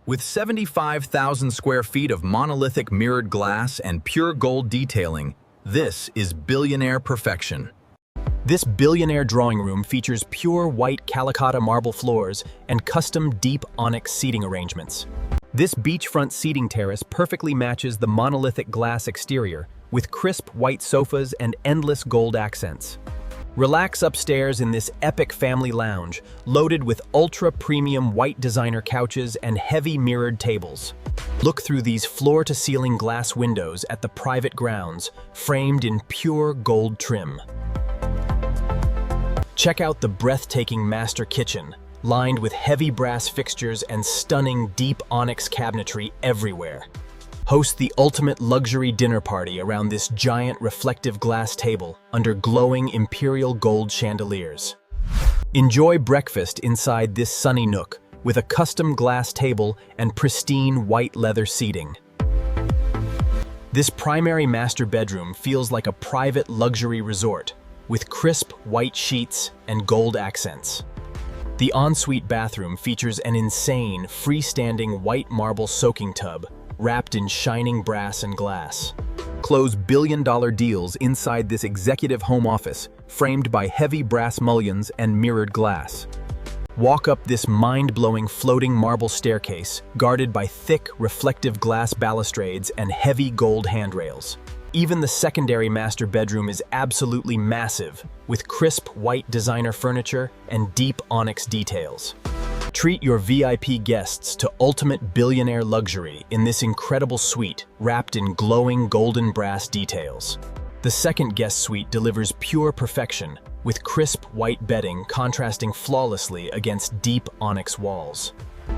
With 75,000 square feet of monolithic mirrored glass and pure gold detailing, this is Billionaire perfection. This Billionaire drawing room features pure white Calacatta marble floors and custom deep onyx seating arrangements. This beachfront seating terrace perfectly matches the monolithic glass exterior with crisp white sofas and endless gold accents. Relax upstairs in this epic family lounge, loaded with ultra-premium white designer couches and heavy mirrored tables. Look through these floor-to-ceiling glass windows at the private grounds, framed in pure gold trim. Check out the breathtaking master kitchen, lined with heavy brass fixtures and stunning deep onyx cabinetry everywhere. Host the ultimate luxury dinner party around this giant reflective glass table under glowing imperial gold chandeliers. Enjoy breakfast inside this sunny nook with a custom glass table and pristine white leather seating. This primary master bedroom feels like a private luxury resort with crisp white sheets and gold accents. The ensuite bathroom features an insane freestanding white marble soaking tub wrapped in shining brass and glass. Close billion-dollar deals inside this executive home office, framed by heavy brass mullions and mirrored glass. Walk up this mind-blowing floating marble staircase, guarded by thick, reflective glass balustrades and heavy gold handrails. Even the secondary master bedroom is absolutely massive, with crisp white designer furniture and deep onyx details. Treat your VIP guests to ultimate Billionaire luxury in this incredible suite wrapped in glowing golden brass details. The second guest suite delivers pure perfection, with crisp white bedding contrasting flawlessly against deep onyx walls.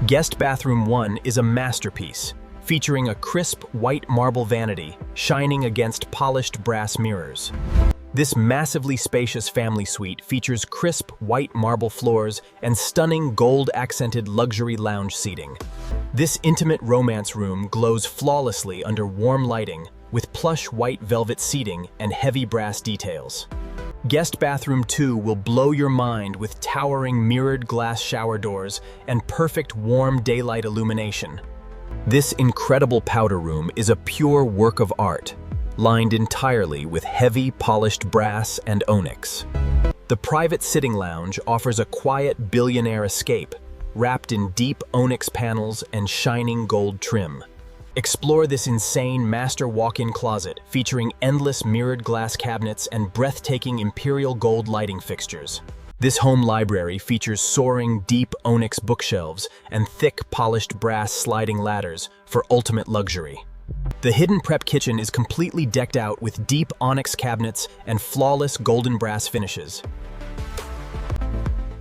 Guest bathroom 1 is a masterpiece, featuring a crisp white marble vanity shining against polished brass mirrors. This massively spacious family suite features crisp white marble floors and stunning gold-accented luxury lounge seating. This intimate romance room glows flawlessly under warm lighting with plush white velvet seating and heavy brass details. Guest bathroom 2 will blow your mind with towering mirrored glass shower doors and perfect warm daylight illumination. This incredible powder room is a pure work of art, lined entirely with heavy polished brass and onyx. The private sitting lounge offers a quiet Billionaire escape, wrapped in deep onyx panels and shining gold trim. Explore this insane master walk-in closet featuring endless mirrored glass cabinets and breathtaking imperial gold lighting fixtures. This home library features soaring deep onyx bookshelves and thick polished brass sliding ladders for ultimate luxury. The hidden prep kitchen is completely decked out with deep onyx cabinets and flawless golden brass finishes.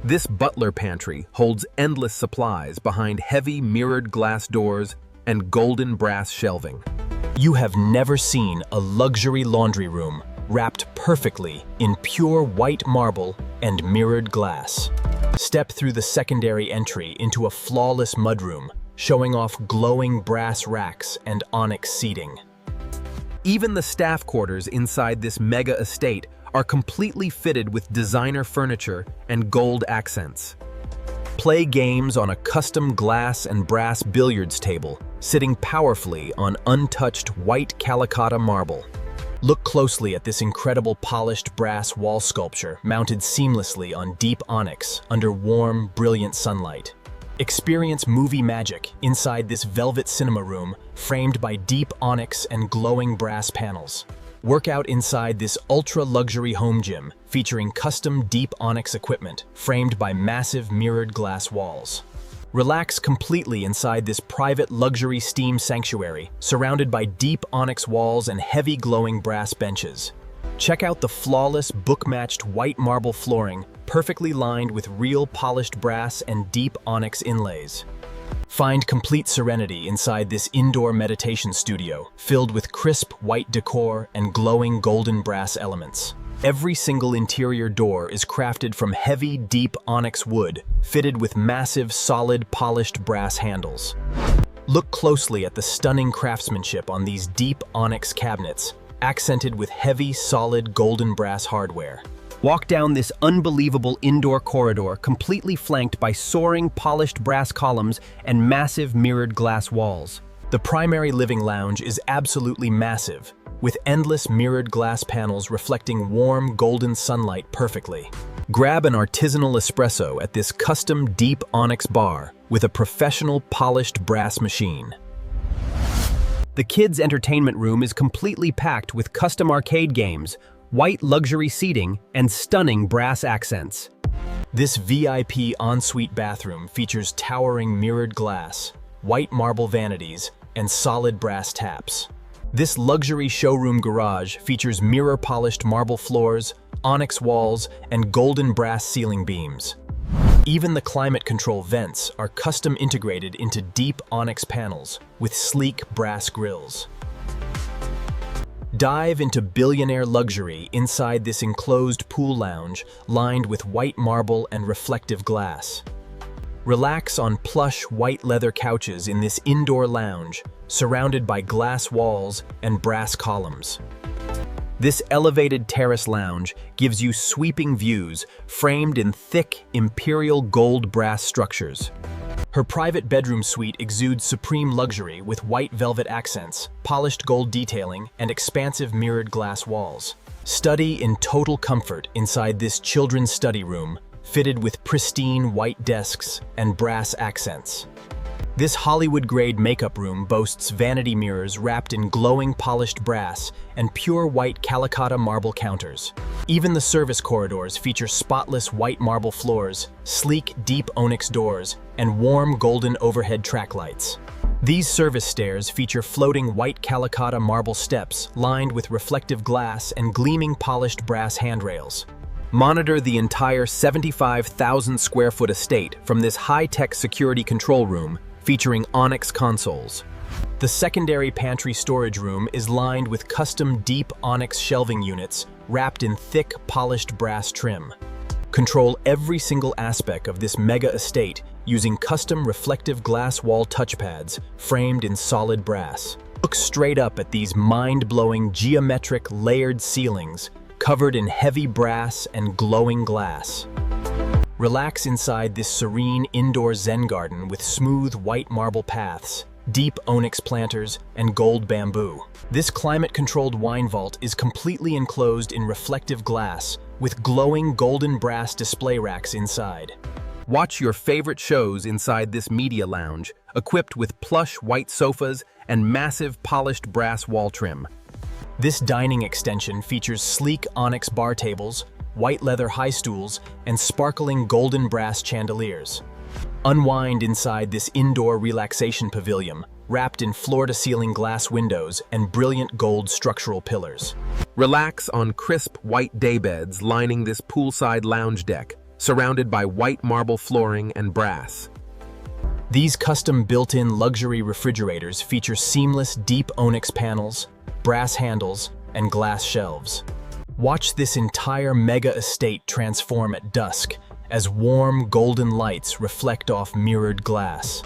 This butler pantry holds endless supplies behind heavy mirrored glass doors and golden brass shelving. You have never seen a luxury laundry room wrapped perfectly in pure white marble and mirrored glass. Step through the secondary entry into a flawless mudroom, showing off glowing brass racks and onyx seating. Even the staff quarters inside this mega estate are completely fitted with designer furniture and gold accents. Play games on a custom glass and brass billiards table, sitting powerfully on untouched white Calacatta marble. Look closely at this incredible polished brass wall sculpture mounted seamlessly on deep onyx under warm, brilliant sunlight. Experience movie magic inside this velvet cinema room framed by deep onyx and glowing brass panels. Work out inside this ultra-luxury home gym featuring custom deep onyx equipment framed by massive mirrored glass walls. Relax completely inside this private luxury steam sanctuary surrounded by deep onyx walls and heavy glowing brass benches. Check out the flawless book-matched white marble flooring perfectly lined with real polished brass and deep onyx inlays. Find complete serenity inside this indoor meditation studio filled with crisp white decor and glowing golden brass elements. Every single interior door is crafted from heavy, deep onyx wood, fitted with massive, solid, polished brass handles. Look closely at the stunning craftsmanship on these deep onyx cabinets, accented with heavy, solid golden brass hardware. Walk down this unbelievable indoor corridor completely flanked by soaring, polished brass columns and massive mirrored glass walls. The primary living lounge is absolutely massive, with endless mirrored glass panels reflecting warm, golden sunlight perfectly. Grab an artisanal espresso at this custom deep onyx bar with a professional polished brass machine. The kids' entertainment room is completely packed with custom arcade games, white luxury seating, and stunning brass accents. This VIP ensuite bathroom features towering mirrored glass, white marble vanities, and solid brass taps. This luxury showroom garage features mirror-polished marble floors, onyx walls, and golden brass ceiling beams. Even the climate control vents are custom integrated into deep onyx panels with sleek brass grills. Dive into Billionaire luxury inside this enclosed pool lounge lined with white marble and reflective glass. Relax on plush white leather couches in this indoor lounge, surrounded by glass walls and brass columns. This elevated terrace lounge gives you sweeping views framed in thick imperial gold brass structures. Her private bedroom suite exudes supreme luxury with white velvet accents, polished gold detailing, and expansive mirrored glass walls. Study in total comfort inside this children's study room, fitted with pristine white desks and brass accents. This Hollywood-grade makeup room boasts vanity mirrors wrapped in glowing polished brass and pure white Calacatta marble counters. Even the service corridors feature spotless white marble floors, sleek deep onyx doors, and warm golden overhead track lights. These service stairs feature floating white Calacatta marble steps lined with reflective glass and gleaming polished brass handrails. Monitor the entire 75,000 square foot estate from this high-tech security control room featuring onyx consoles. The secondary pantry storage room is lined with custom deep onyx shelving units wrapped in thick, polished brass trim. Control every single aspect of this mega estate using custom reflective glass wall touchpads framed in solid brass. Look straight up at these mind-blowing geometric layered ceilings covered in heavy brass and glowing glass. Relax inside this serene indoor zen garden with smooth white marble paths, deep onyx planters, and gold bamboo. This climate-controlled wine vault is completely enclosed in reflective glass with glowing golden brass display racks inside. Watch your favorite shows inside this media lounge, equipped with plush white sofas and massive polished brass wall trim. This dining extension features sleek onyx bar tables, white leather high stools, and sparkling golden brass chandeliers. Unwind inside this indoor relaxation pavilion, wrapped in floor-to-ceiling glass windows and brilliant gold structural pillars. Relax on crisp white daybeds lining this poolside lounge deck, surrounded by white marble flooring and brass. These custom built-in luxury refrigerators feature seamless deep onyx panels, brass handles, and glass shelves. Watch this entire mega estate transform at dusk as warm golden lights reflect off mirrored glass.